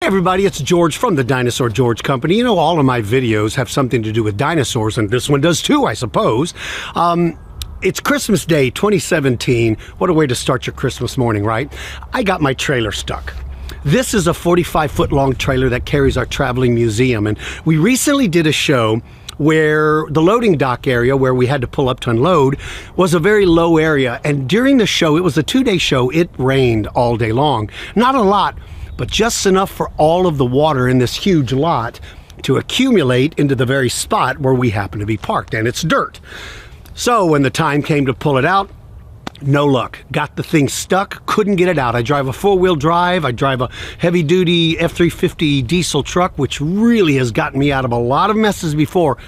Everybody, it's George from the Dinosaur George Company. You know, all of my videos have something to do with dinosaurs, and this one does too, I suppose. It's Christmas Day 2017. What a way to start your Christmas morning, right? I got my trailer stuck. This is a 45-foot long trailer that carries our traveling museum, and we recently did a show where the loading dock area where we had to pull up to unload was a very low area, and during the show, it was a 2-day show, it rained all day long. Not a lot, but just enough for all of the water in this huge lot to accumulate into the very spot where we happen to be parked, and it's dirt. So when the time came to pull it out, no luck. Got the thing stuck, couldn't get it out. I drive a 4-wheel drive, I drive a heavy-duty F-350 diesel truck, which really has gotten me out of a lot of messes before.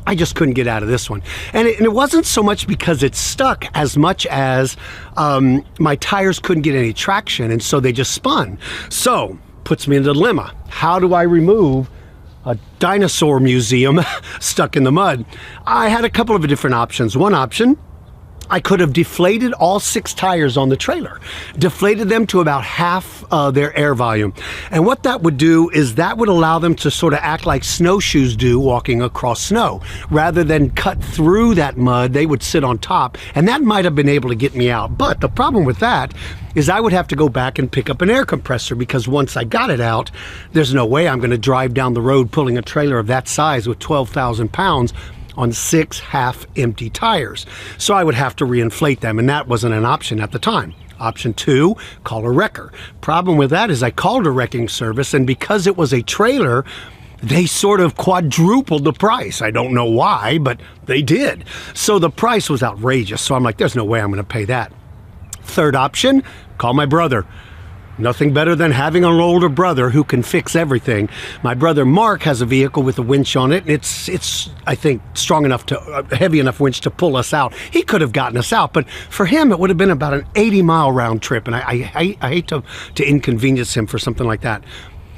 I just couldn't get out of this one. And it wasn't so much because it's stuck as much as my tires couldn't get any traction, and so they just spun. So, puts me in a dilemma. How do I remove a dinosaur museum stuck in the mud? I had a couple of different options. One option, I could have deflated all 6 tires on the trailer, deflated them to about half their air volume. And what that would do is that would allow them to sort of act like snowshoes do walking across snow. Rather than cut through that mud, they would sit on top, and that might have been able to get me out. But the problem with that is I would have to go back and pick up an air compressor, because once I got it out, there's no way I'm going to drive down the road pulling a trailer of that size with 12,000 pounds on 6 half-empty tires. So I would have to reinflate them, and that wasn't an option at the time. Option 2, call a wrecker. Problem with that is I called a wrecking service, and because it was a trailer, they sort of quadrupled the price. I don't know why, but they did. So the price was outrageous. So I'm like, there's no way I'm going to pay that. Third option, call my brother. Nothing better than having an older brother who can fix everything. My brother Mark has a vehicle with a winch on it, and it's I think strong enough to heavy enough winch to pull us out. He could have gotten us out, but for him it would have been about an 80-mile round trip, and I hate to inconvenience him for something like that.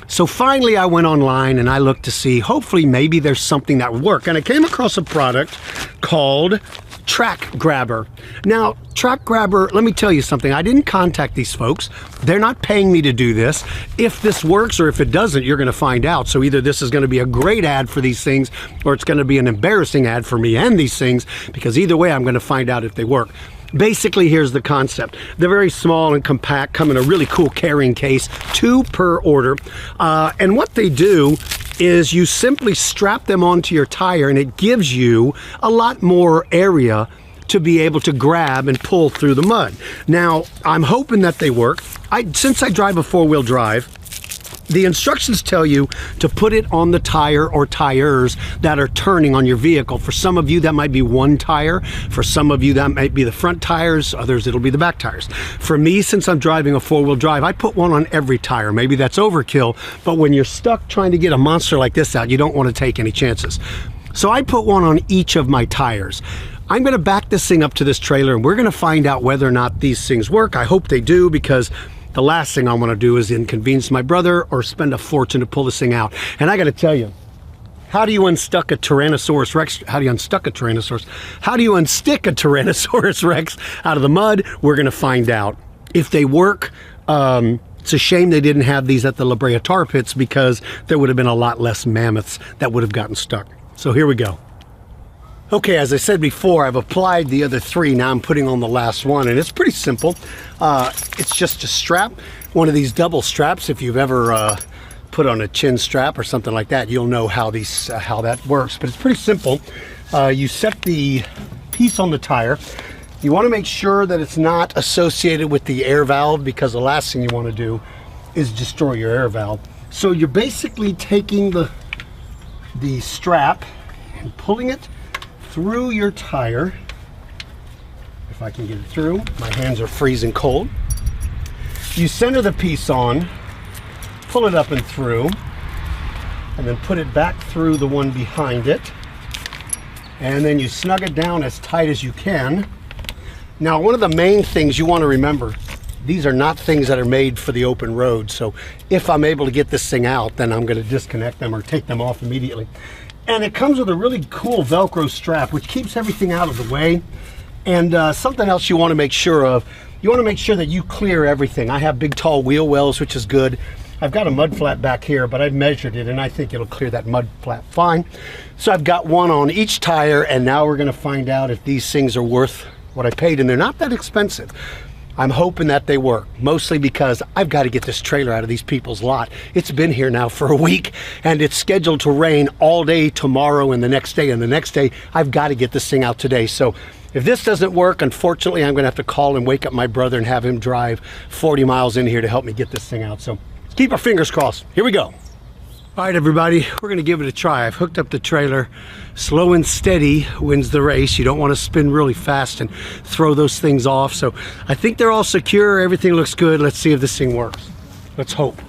So finally I went online and I looked to see, hopefully maybe there's something that would work, and I came across a product called Trac Grabber. Now, Trac Grabber, let me tell you something. I didn't contact these folks. They're not paying me to do this. If this works or if it doesn't, you're going to find out. So either this is going to be a great ad for these things, or it's going to be an embarrassing ad for me and these things, because either way, I'm going to find out if they work. Basically, here's the concept. They're very small and compact, come in a really cool carrying case, 2 per order. And what they do is you simply strap them onto your tire, and it gives you a lot more area to be able to grab and pull through the mud. Now, I'm hoping that they work. Since I drive a 4-wheel drive, the instructions tell you to put it on the tire or tires that are turning on your vehicle. For some of you, that might be 1 tire. For some of you, that might be the front tires. Others, it'll be the back tires. For me, since I'm driving a 4-wheel drive, I put one on every tire. Maybe that's overkill, but when you're stuck trying to get a monster like this out, you don't want to take any chances. So I put one on each of my tires. I'm going to back this thing up to this trailer, and we're going to find out whether or not these things work. I hope they do, because the last thing I want to do is inconvenience my brother or spend a fortune to pull this thing out. And I got to tell you, how do you unstuck a Tyrannosaurus Rex? How do you unstuck a Tyrannosaurus? How do you unstick a Tyrannosaurus Rex out of the mud? We're going to find out. If they work, it's a shame they didn't have these at the La Brea tar pits, because there would have been a lot less mammoths that would have gotten stuck. So here we go. Okay, as I said before, I've applied the other 3. Now I'm putting on the last one, and it's pretty simple. It's just a strap, one of these double straps. If you've ever put on a chin strap or something like that, you'll know how that works. But it's pretty simple. You set the piece on the tire. You want to make sure that it's not associated with the air valve, because the last thing you want to do is destroy your air valve. So you're basically taking the strap and pulling it through your tire. If I can get it through, my hands are freezing cold. You center the piece on, pull it up and through, and then put it back through the one behind it, and then you snug it down as tight as you can. Now, one of the main things you want to remember, these are not things that are made for the open road, so if I'm able to get this thing out, then I'm going to disconnect them or take them off immediately. And it comes with a really cool Velcro strap, which keeps everything out of the way. And something else you want to make sure of, you want to make sure that you clear everything. I have big tall wheel wells, which is good. I've got a mud flat back here, but I've measured it and I think it'll clear that mud flat fine. So I've got one on each tire, and now we're gonna find out if these things are worth what I paid, and they're not that expensive. I'm hoping that they work, mostly because I've got to get this trailer out of these people's lot. It's been here now for a week, and it's scheduled to rain all day tomorrow and the next day and the next day. I've got to get this thing out today. So if this doesn't work, unfortunately, I'm going to have to call and wake up my brother and have him drive 40 miles in here to help me get this thing out. So keep our fingers crossed. Here we go. All right, everybody, we're going to give it a try. I've hooked up the trailer. Slow and steady wins the race. You don't want to spin really fast and throw those things off. So I think they're all secure. Everything looks good. Let's see if this thing works. Let's hope.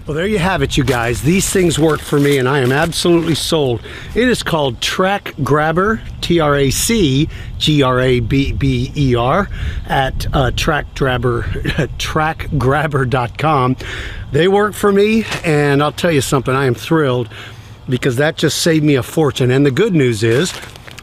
Well, there you have it, you guys. These things work for me, and I am absolutely sold. It is called Trac Grabber, T-R-A-C-G-R-A-B-B-E-R, at tracgrabber.com. They work for me, and I'll tell you something, I am thrilled because that just saved me a fortune. And the good news is,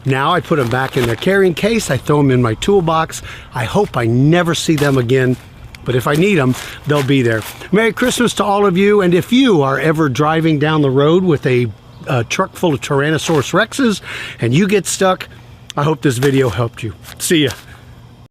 now I put them back in their carrying case, I throw them in my toolbox. I hope I never see them again. But if I need them, they'll be there. Merry Christmas to all of you. And if you are ever driving down the road with a truck full of Tyrannosaurus Rexes and you get stuck, I hope this video helped you. See ya.